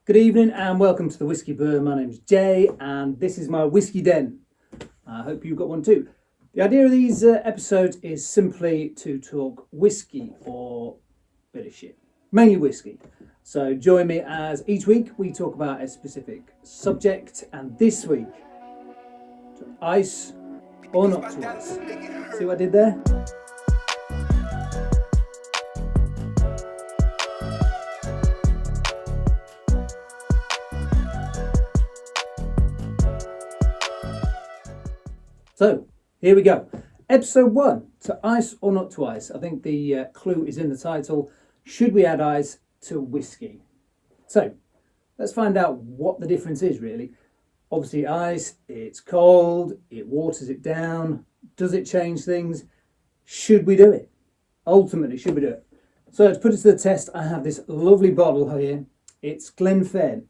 Good evening and welcome to the Whisky Burn. My name's Jay and this is my whiskey den. I hope you've got one too. The idea of these episodes is simply to talk whiskey or bit of shit. Mainly whiskey. So join me as each week we talk about a specific subject, and this week, to ice or not to ice. See what I did there? So, here we go. Episode 1, to ice or not to ice. I think the clue is in the title. Should we add ice to whiskey? So, let's find out what the difference is really. Obviously ice, it's cold, it waters it down. Does it change things? Should we do it? Ultimately, should we do it? So, to put it to the test, I have this lovely bottle here. It's Glencairn.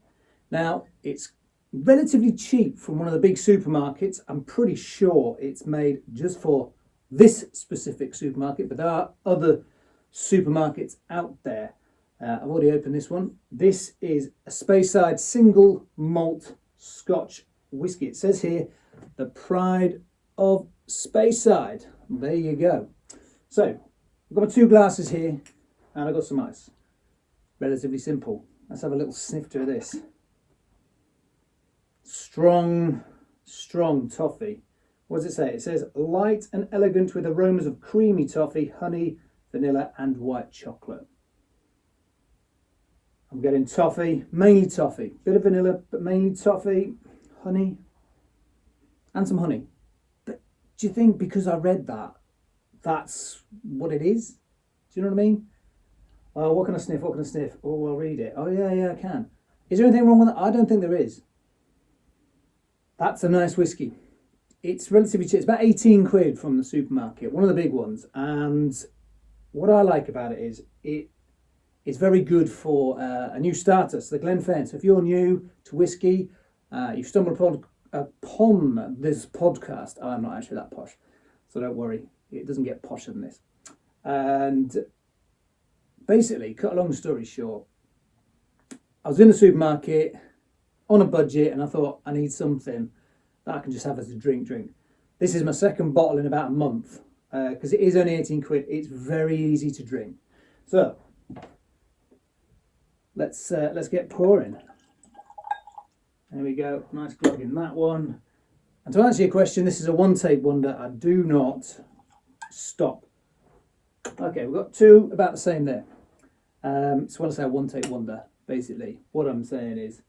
Now, it's relatively cheap from one of the big supermarkets. I'm pretty sure it's made just for this specific supermarket, but there are other supermarkets out there. I've already opened this one. This is a Speyside single malt Scotch whiskey. It says here, the pride of Speyside. There you go. So, I've got my 2 glasses here and I've got some ice. Relatively simple. Let's have a little snifter of this. Strong toffee. What does it say? It says light and elegant with aromas of creamy toffee, honey, vanilla and white chocolate. I'm getting toffee, mainly toffee. Bit of vanilla, but mainly toffee, honey, and some honey. But do you think because I read that, that's what it is? Do you know what I mean? Oh, what can I sniff? What can I sniff? Oh, I'll read it. Oh, yeah, I can. Is there anything wrong with that? I don't think there is. That's a nice whiskey. It's relatively cheap. It's about 18 quid from the supermarket, one of the big ones. And what I like about it is it's very good for a new starter. So the Glencairn. So if you're new to whiskey, you've stumbled upon this podcast. I'm not actually that posh, so don't worry. It doesn't get posher than this. And basically, cut a long story short, I was in the supermarket on a budget and I thought I need something that I can just have as a drink. This is my second bottle in about a month because it is only 18 quid. It's very easy to drink. So let's get pouring. There we go. Nice glug in that one. And to answer your question, this is a one-take wonder. I do not stop. Okay, we've got 2 about the same there. So when I say a one-take wonder, basically what I'm saying is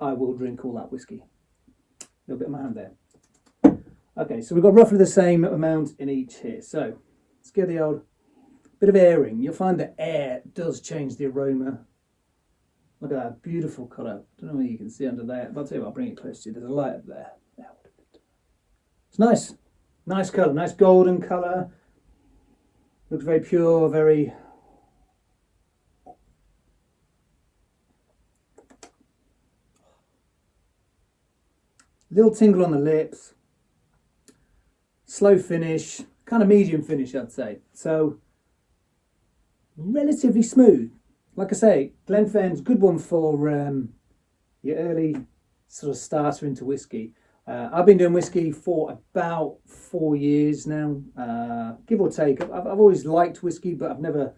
I will drink all that whiskey. A little bit of my hand there. Okay, so we've got roughly the same amount in each here. So let's give the old bit of airing. You'll find that air does change the aroma. Look at that beautiful colour. I don't know whether you can see under there. I'll tell you what, I'll bring it close to you. There's a light up there. It's nice. Nice colour, nice golden colour. Looks very pure, very... Little tingle on the lips, slow finish, kind of medium finish I'd say. So, relatively smooth. Like I say, Glencairn's a good one for your early sort of starter into whiskey. I've been doing whiskey for about 4 years now, give or take. I've always liked whiskey, but I've never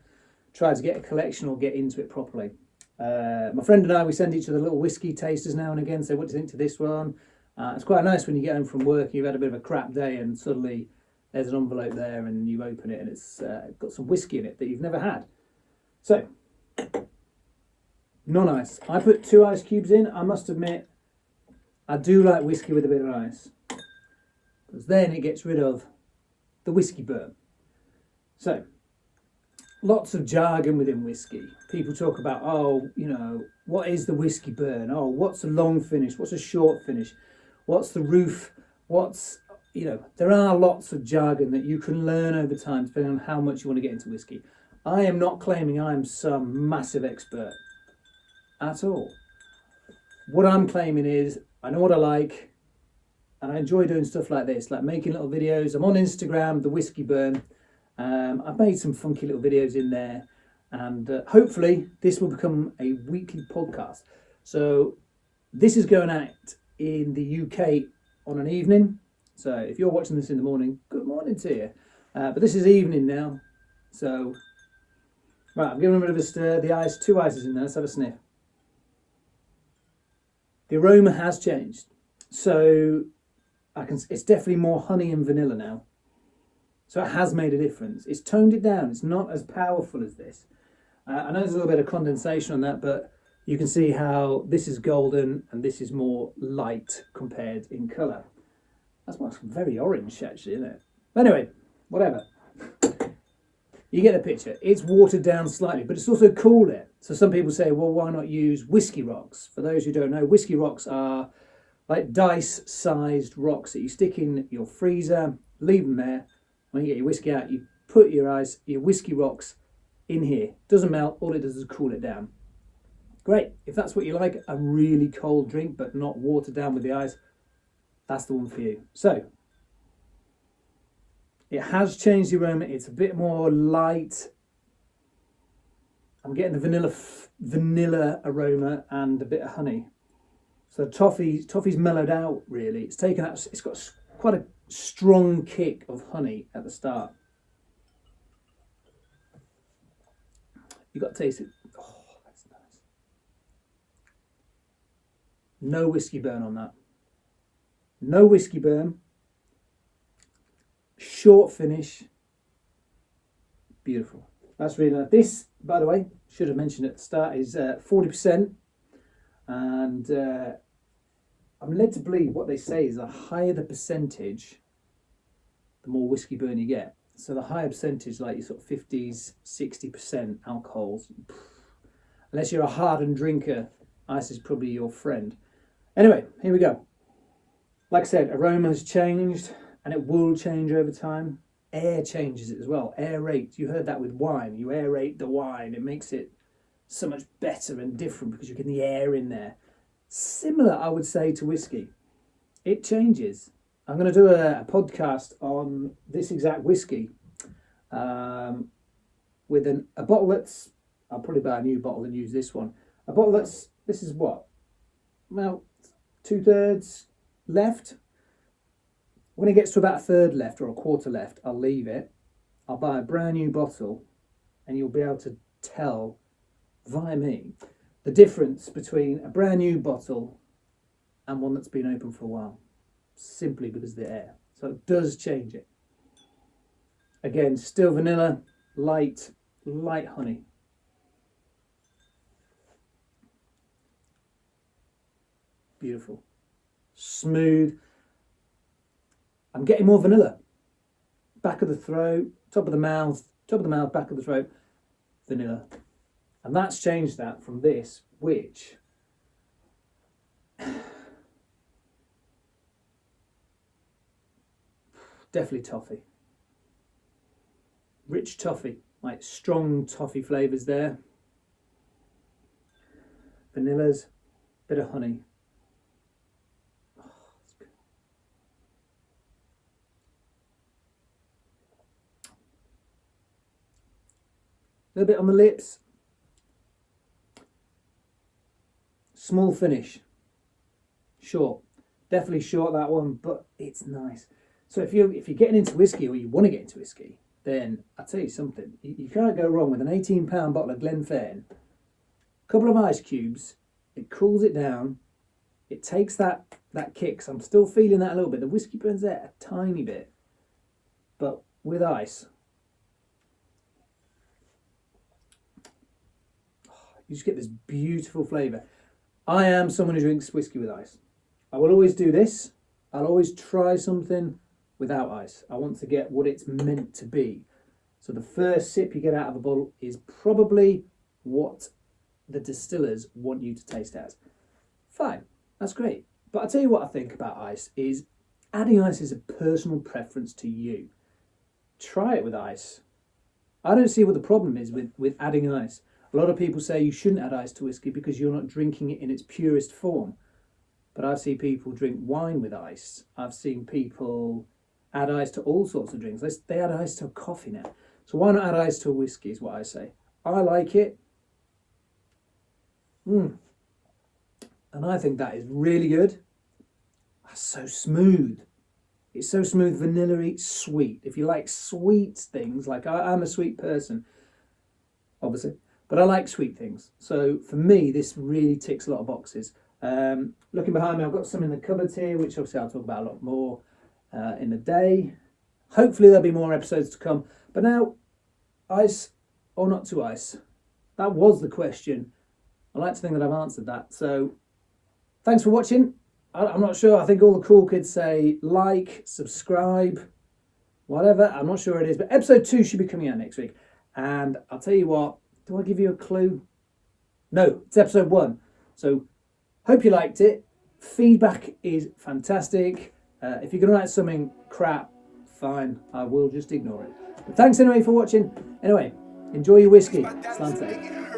tried to get a collection or get into it properly. My friend and I, we send each other little whiskey tasters now and again, say, what do you think to this one? It's quite nice when you get home from work, you've had a bit of a crap day and suddenly there's an envelope there and you open it and it's got some whiskey in it that you've never had. So, non-ice. I put 2 ice cubes in. I must admit, I do like whiskey with a bit of ice, because then it gets rid of the whiskey burn. So, lots of jargon within whiskey. People talk about, oh, you know, what is the whiskey burn? Oh, what's a long finish? What's a short finish? What's the roof? What's, you know, there are lots of jargon that you can learn over time depending on how much you want to get into whiskey. I am not claiming I'm some massive expert at all. What I'm claiming is I know what I like and I enjoy doing stuff like this, like making little videos. I'm on Instagram, the Whiskey Burn. I've made some funky little videos in there. And hopefully this will become a weekly podcast. So this is going out in the UK on an evening. So if you're watching this in the morning, good morning to you. But this is evening now. So, right, I'm giving a bit of a stir. The ice, 2 ices in there. Let's have a sniff. The aroma has changed. So it's definitely more honey and vanilla now. So it has made a difference. It's toned it down. It's not as powerful as this. I know there's a little bit of condensation on that, but you can see how this is golden and this is more light compared in colour. That's very orange, actually, isn't it? But anyway, whatever. You get the picture. It's watered down slightly, but it's also cooler. So some people say, well, why not use whiskey rocks? For those who don't know, whiskey rocks are like dice-sized rocks that you stick in your freezer, leave them there. When you get your whiskey out, you put your whiskey rocks in here. Doesn't melt. All it does is cool it down. Great. If that's what you like, a really cold drink, but not watered down with the ice, that's the one for you. So it has changed the aroma. It's a bit more light. I'm getting the vanilla aroma and a bit of honey. So toffee's mellowed out really. It's taken out. It's got quite a strong kick of honey at the start. You got to taste it. Oh, that's nice. No whiskey burn on that. No whiskey burn. Short finish. Beautiful. That's really nice. This, by the way, should have mentioned at the start, is 40%. And I'm led to believe what they say is the higher the percentage, the more whiskey burn you get. So the higher percentage, like your sort of 50s, 60% alcohols, unless you're a hardened drinker, ice is probably your friend. Anyway, here we go. Like I said, aroma has changed and it will change over time. Air changes it as well. Aerate. You heard that with wine. You aerate the wine. It makes it so much better and different because you're getting the air in there. Similar, I would say, to whiskey. It changes. I'm going to do a podcast on this exact whiskey with a bottle that's, I'll probably buy a new bottle and use this one. A bottle that's, this is what? Well, 2/3 left. When it gets to about a third left or a quarter left, I'll leave it. I'll buy a brand new bottle and you'll be able to tell via me the difference between a brand new bottle and one that's been open for a while, simply because of the air. So it does change it. Again, still vanilla, light honey. Beautiful. Smooth. I'm getting more vanilla. Back of the throat, top of the mouth, back of the throat, vanilla. And that's changed that from this, which definitely toffee. Rich toffee, like strong toffee flavours there. Vanillas, bit of honey. Oh, that's good. A little bit on the lips. Small finish. Short. Definitely short, that one, but it's nice. So if you're getting into whiskey or you want to get into whiskey, then I'll tell you something. You can't go wrong with an £18 bottle of Glenfarne. A couple of ice cubes. It cools it down. It takes that kick. So I'm still feeling that a little bit. The whiskey burns there a tiny bit. But with ice, you just get this beautiful flavour. I am someone who drinks whiskey with ice. I will always do this. I'll always try something without ice. I want to get what it's meant to be. So the first sip you get out of a bottle is probably what the distillers want you to taste as. Fine, that's great. But I'll tell you what I think about ice is adding ice is a personal preference to you. Try it with ice. I don't see what the problem is with adding ice. A lot of people say you shouldn't add ice to whiskey because you're not drinking it in its purest form. But I've seen people drink wine with ice. I've seen people add ice to all sorts of drinks. They add ice to coffee now. So why not add ice to a whiskey is what I say. I like it. And I think that is really good. That's so smooth. It's so smooth, vanilla-y, sweet. If you like sweet things, like I'm a sweet person, obviously, but I like sweet things. So for me, this really ticks a lot of boxes. Looking behind me, I've got some in the cupboards here, which obviously I'll talk about a lot more in the day. Hopefully there'll be more episodes to come. But now, ice or not to ice? That was the question. I like to think that I've answered that. So thanks for watching. I'm not sure. I think all the cool kids say like, subscribe, whatever. I'm not sure it is. But episode 2 should be coming out next week. And I'll tell you what. Do I give you a clue? No, it's episode 1. So hope you liked it. Feedback is fantastic. If you're going to write something crap, fine. I will just ignore it. But thanks anyway for watching. Anyway, enjoy your whiskey. Slante.